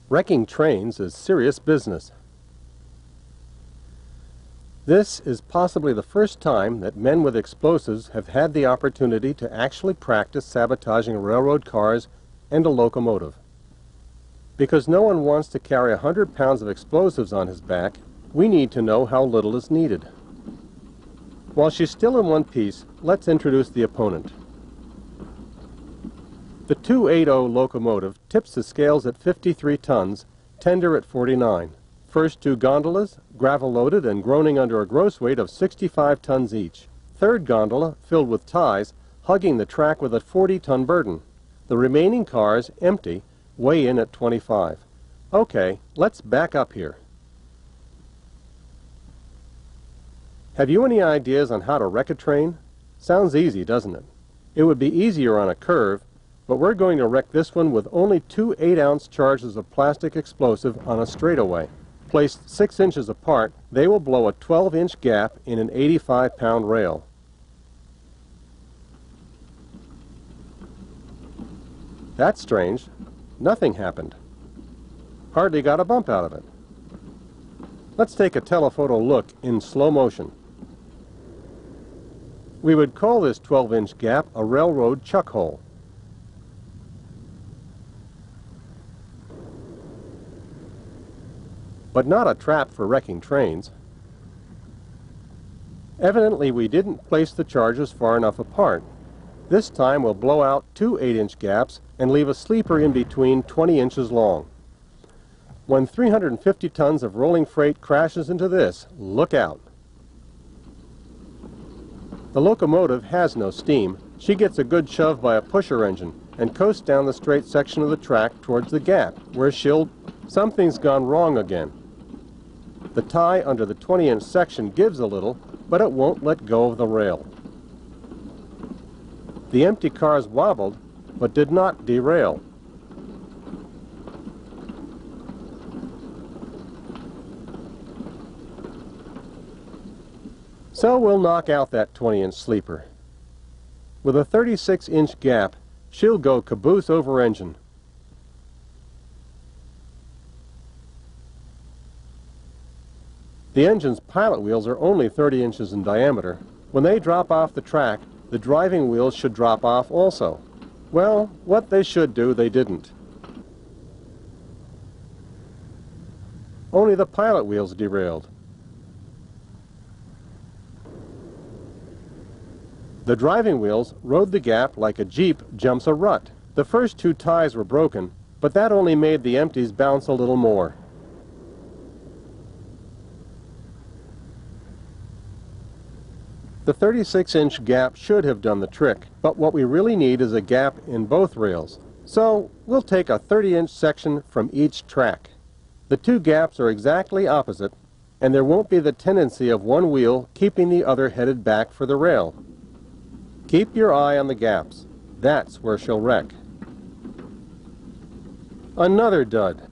Wrecking trains is serious business. This is possibly the first time that men with explosives have had the opportunity to actually practice sabotaging railroad cars and a locomotive. Because no one wants to carry 100 pounds of explosives on his back, we need to know how little is needed. While she's still in one piece, let's introduce the opponent. The 280 locomotive tips the scales at 53 tons, tender at 49. First two gondolas, gravel-loaded and groaning under a gross weight of 65 tons each. Third gondola, filled with ties, hugging the track with a 40-ton burden. The remaining cars, empty, weigh in at 25. Okay, let's back up here. Have you any ideas on how to wreck a train? Sounds easy, doesn't it? It would be easier on a curve, but we're going to wreck this one with only two 8-ounce charges of plastic explosive on a straightaway. Placed 6 inches apart, they will blow a 12-inch gap in an 85-pound rail. That's strange. Nothing happened. Hardly got a bump out of it. Let's take a telephoto look in slow motion. We would call this 12-inch gap a railroad chuck hole. But not a trap for wrecking trains. Evidently we didn't place the charges far enough apart. This time we'll blow out two 8-inch gaps and leave a sleeper in between 20 inches long. When 350 tons of rolling freight crashes into this, look out. The locomotive has no steam. She gets a good shove by a pusher engine and coasts down the straight section of the track towards the gap, where something's gone wrong again. The tie under the 20-inch section gives a little, but it won't let go of the rail. The empty cars wobbled, but did not derail. So we'll knock out that 20-inch sleeper. With a 36-inch gap, she'll go caboose over engine. The engine's pilot wheels are only 30 inches in diameter. When they drop off the track, the driving wheels should drop off also. Well, what they should do, they didn't. Only the pilot wheels derailed. The driving wheels rode the gap like a Jeep jumps a rut. The first two ties were broken, but that only made the empties bounce a little more. The 36-inch gap should have done the trick, but what we really need is a gap in both rails. So we'll take a 30-inch section from each track. The two gaps are exactly opposite, and there won't be the tendency of one wheel keeping the other headed back for the rail. Keep your eye on the gaps. That's where she'll wreck. Another dud.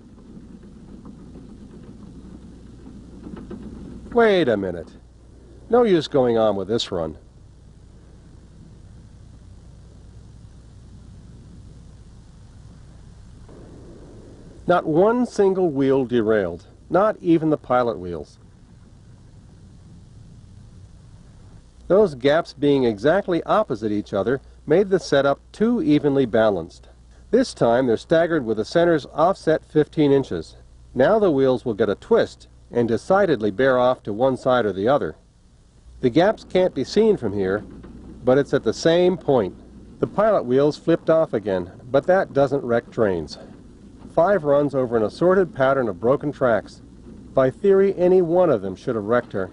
Wait a minute. No use going on with this run. Not one single wheel derailed, not even the pilot wheels. Those gaps being exactly opposite each other made the setup too evenly balanced. This time they're staggered with the centers offset 15 inches. Now the wheels will get a twist and decidedly bear off to one side or the other. The gaps can't be seen from here, but it's at the same point. The pilot wheels flipped off again, but that doesn't wreck trains. 5 runs over an assorted pattern of broken tracks. By theory, any one of them should have wrecked her.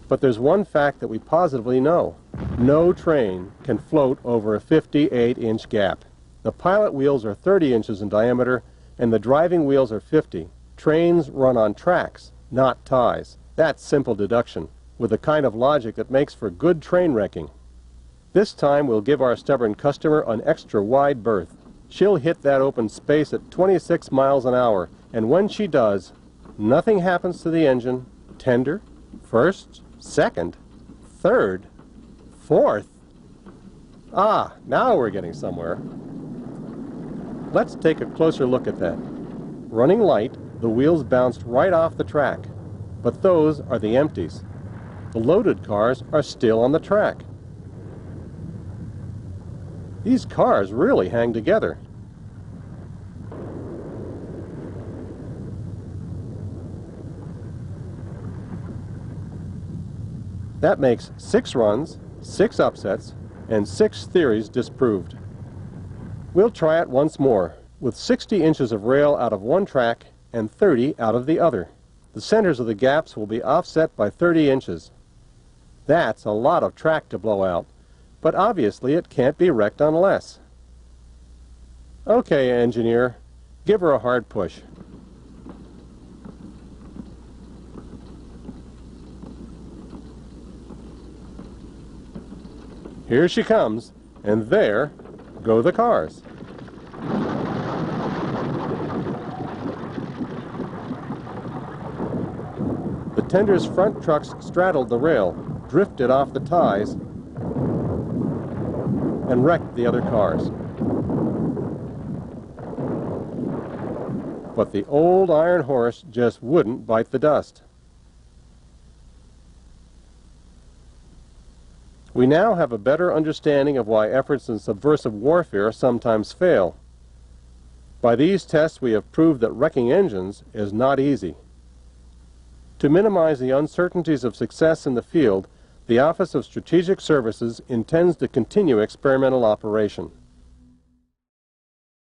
But there's one fact that we positively know. No train can float over a 58-inch gap. The pilot wheels are 30 inches in diameter, and the driving wheels are 50. Trains run on tracks, not ties. That's simple deduction, with the kind of logic that makes for good train wrecking. This time we'll give our stubborn customer an extra wide berth. She'll hit that open space at 26 miles an hour, and when she does, nothing happens to the engine, tender, first, second, third, fourth. Ah, now we're getting somewhere. Let's take a closer look at that. Running light, the wheels bounced right off the track, but those are the empties. The loaded cars are still on the track. These cars really hang together. That makes 6 runs, 6 upsets, and 6 theories disproved. We'll try it once more, with 60 inches of rail out of one track and 30 out of the other. The centers of the gaps will be offset by 30 inches. That's a lot of track to blow out, but obviously it can't be wrecked on less. Okay, engineer, give her a hard push. Here she comes, and there go the cars. The tender's front trucks straddled the rail, drifted off the ties, and wrecked the other cars. But the old iron horse just wouldn't bite the dust. We now have a better understanding of why efforts in subversive warfare sometimes fail. By these tests, we have proved that wrecking engines is not easy. To minimize the uncertainties of success in the field, the Office of Strategic Services intends to continue experimental operation.